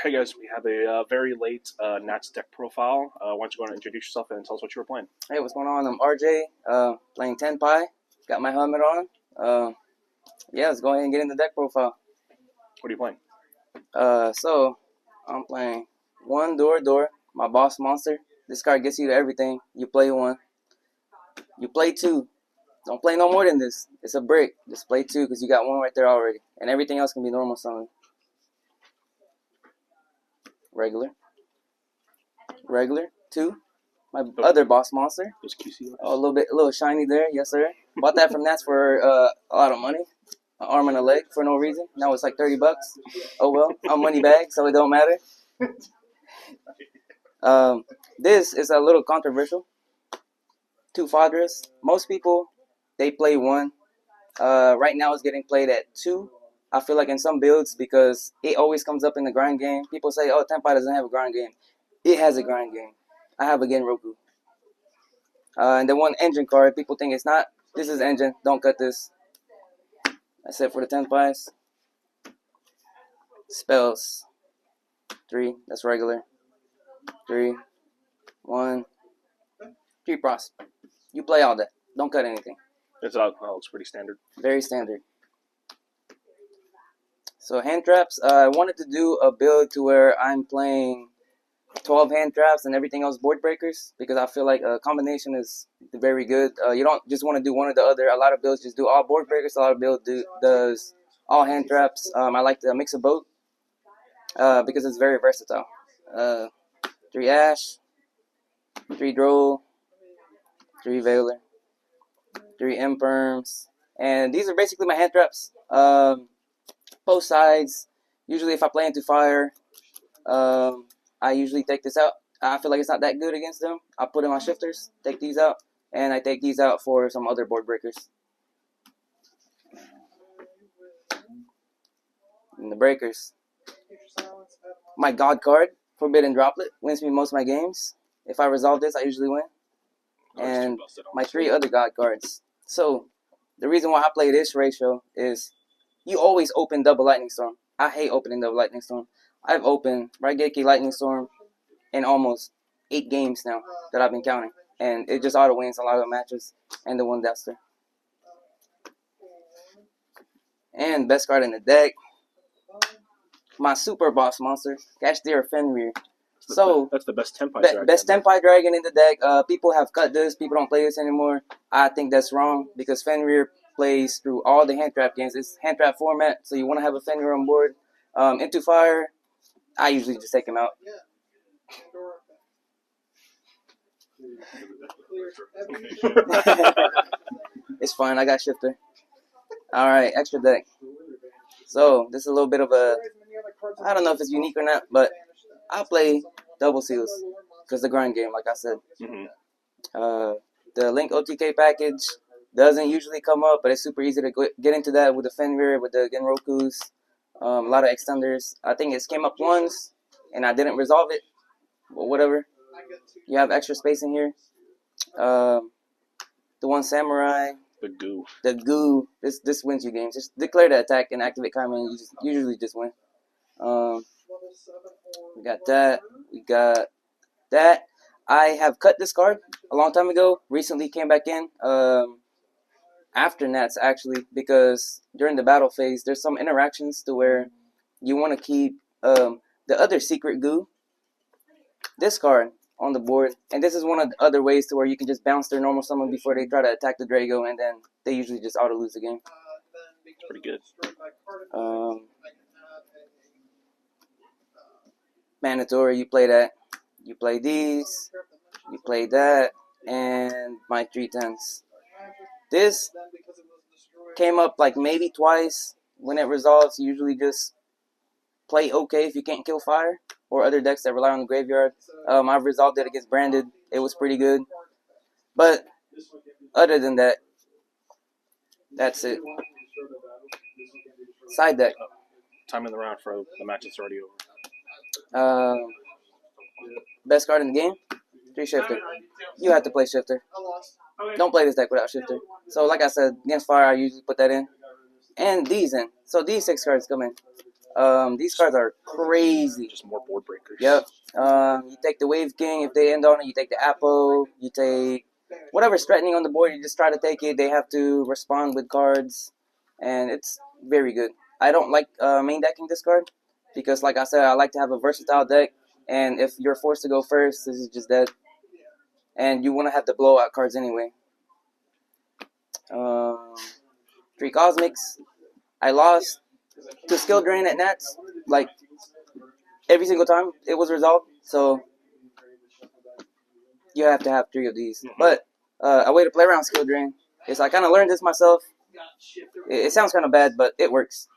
Hey guys, we have a very late Nats deck profile. Why don't you go and introduce yourself and tell us what you were playing? Hey, what's going on? I'm RJ, playing Tenpai. Got my helmet on. Yeah, let's go ahead and get in the deck profile. What are you playing? So I'm playing one door, my boss monster. This card gets you to everything. You play one. You play two. Don't play no more than this. It's a break. Just play two because you got one right there already. And everything else can be normal summon. Regular, two. My other boss monster. Oh, a little shiny there, yes sir. Bought that from Nats for a lot of money. An arm and a leg for no reason. Now it's like $30. Oh well, I'm money bag, so it don't matter. This is a little controversial. Two Fadras. Most people, they play one. Right now it's getting played at two. I feel like in some builds, because it always comes up in the grind game. People say, oh, Tenpai doesn't have a grind game. It has a grind game. I have a Genroku. And then one engine card, people think it's not. This is engine. Don't cut this. That's it for the Tenpais. Spells. 3. That's regular. 3. 1. 3 pros. You play all that. Don't cut anything. It's looks pretty standard. Very standard. So hand traps. I wanted to do a build to where I'm playing 12 hand traps and everything else board breakers, because I feel like a combination is very good. You don't just want to do one or the other. A lot of builds just do all board breakers. A lot of builds does all hand traps. I like to mix a both because it's very versatile. 3 Ash, 3 Droll, 3 Veiler, 3 Imperms, and these are basically my hand traps. Both sides. Usually if I play into fire, I usually take this out. I feel like it's not that good against them. I put in my shifters, take these out, and I take these out for some other board breakers. And the breakers. My God card, Forbidden Droplet, wins me most of my games. If I resolve this, I usually win. And my 3 other God cards. So, the reason why I play this ratio is you always open double Lightning Storm. I hate opening double Lightning Storm. I've opened Raigeki Lightning Storm in almost 8 games now that I've been counting. And it just auto wins a lot of matches. And the one Duster. And best card in the deck, my super boss monster, Cashdira Fenrir. So that's the best Tenpai dragon. Best Tenpai dragon in the deck. People have cut this. People don't play this anymore. I think that's wrong because Fenrir plays through all the hand trap games. It's hand trap format, so you want to have a Fenrir on board. Into fire, I usually just take him out. It's fine. I got shifter. All right, extra deck. So this is a little bit of a, I don't know if it's unique or not, but I play double seals because the grind game, like I said. The Link OTK package doesn't usually come up, but it's super easy to get into that with the Fenrir, with the Genrokus, a lot of extenders. I think it came up once, and I didn't resolve it, but whatever. You have extra space in here. The one Samurai. The goo. This wins you games. Just declare the attack and activate Kaiman, and you usually just win. We got that. We got that. I have cut this card a long time ago. Recently came back in. After Nats, actually, because during the battle phase, there's some interactions to where you want to keep the other secret goo, this card, on the board. And this is one of the other ways to where you can just bounce their normal summon before they try to attack the Drago, and then they usually just auto lose the game. It's pretty good. Mandatory, you play that. You play these. You play that. And my 3 10s. This came up like maybe twice. When it resolves, you usually just play okay if you can't kill fire or other decks that rely on the graveyard. I've resolved it against Branded. It was pretty good. But other than that, that's it. Side deck. Time in the round for the match that's already over. Best card in the game? 3 Shifter. You have to play Shifter. Don't play this deck without Shifter. So like I said, against fire, I usually put that in. And these in. So these 6 cards come in. These cards are crazy. Just more board breakers. Yep. You take the Wave King if they end on it. You take the Apple. You take whatever's threatening on the board. You just try to take it. They have to respond with cards, and it's very good. I don't like main decking this card because, like I said, I like to have a versatile deck. And if you're forced to go first, this is just dead. And you want to have the blowout cards anyway. 3 Cosmics. I lost to Skill Drain at Nats. Like, every single time it was resolved. So, you have to have 3 of these. But, a way to play around Skill Drain is I kind of learned this myself. It sounds kind of bad, but it works.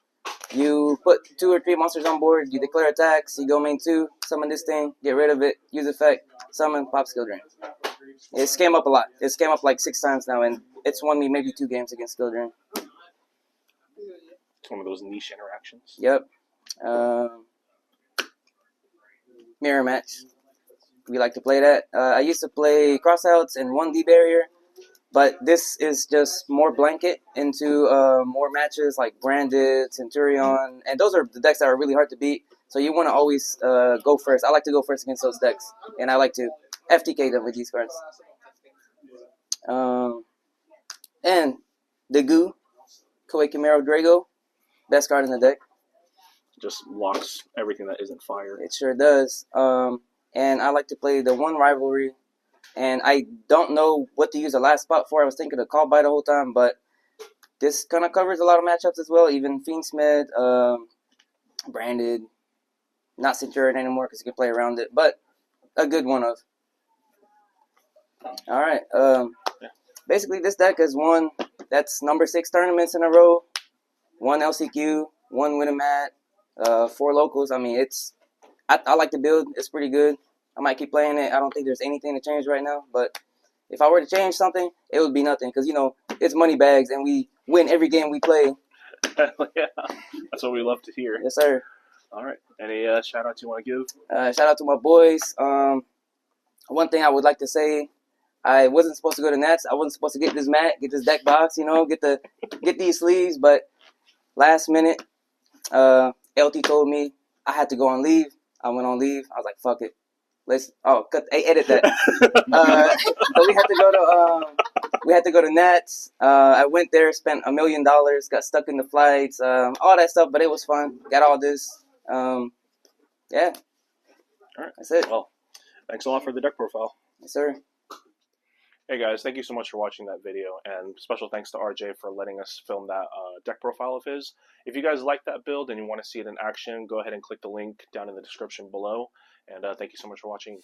You put 2 or 3 monsters on board, you declare attacks, you go main 2, summon this thing, get rid of it, use effect, summon, pop Skill Drain. It's came up a lot. It's came up like 6 times now, and it's won me maybe 2 games against Skill Drain. It's one of those niche interactions. Yep. Mirror Match. We like to play that. I used to play Crossouts and 1D Barrier, but this is just more blanket into more matches like Branded, Centurion, and those are the decks that are really hard to beat. So you want to always go first. I like to go first against those decks, and I like to FTK them with these cards. And the Goo, Koei Camaro Drago, best card in the deck. Just locks everything that isn't fire. It sure does. And I like to play the 1 Rivalry. And I don't know what to use the last spot for. I was thinking of Call By the whole time, but this kind of covers a lot of matchups as well. Even Fiendsmith, Branded, not Centurion anymore because you can play around it, but a good one of. All right. Basically, this deck has won. That's number 6 tournaments in a row. 1 LCQ, 1 Winning Mat, 4 locals. I mean, I like the build. It's pretty good. I might keep playing it. I don't think there's anything to change right now. But if I were to change something, it would be nothing. Because, it's money bags and we win every game we play. Yeah, that's what we love to hear. Yes, sir. All right. Any shout-outs you want to give? Shout out to my boys. One thing I would like to say, I wasn't supposed to go to Nats. I wasn't supposed to get this mat, get this deck box, get these sleeves. But last minute, LT told me I had to go on leave. I went on leave. I was like, fuck it. Edit that. So we had to go to Nats. I went there, spent $1 million, got stuck in the flights, all that stuff, but it was fun. Got all this. Yeah. All right. That's it. Well, thanks a lot for the deck profile. Yes, sir. Hey guys, thank you so much for watching that video, and special thanks to RJ for letting us film that deck profile of his. If you guys like that build and you want to see it in action, go ahead and click the link down in the description below, and thank you so much for watching.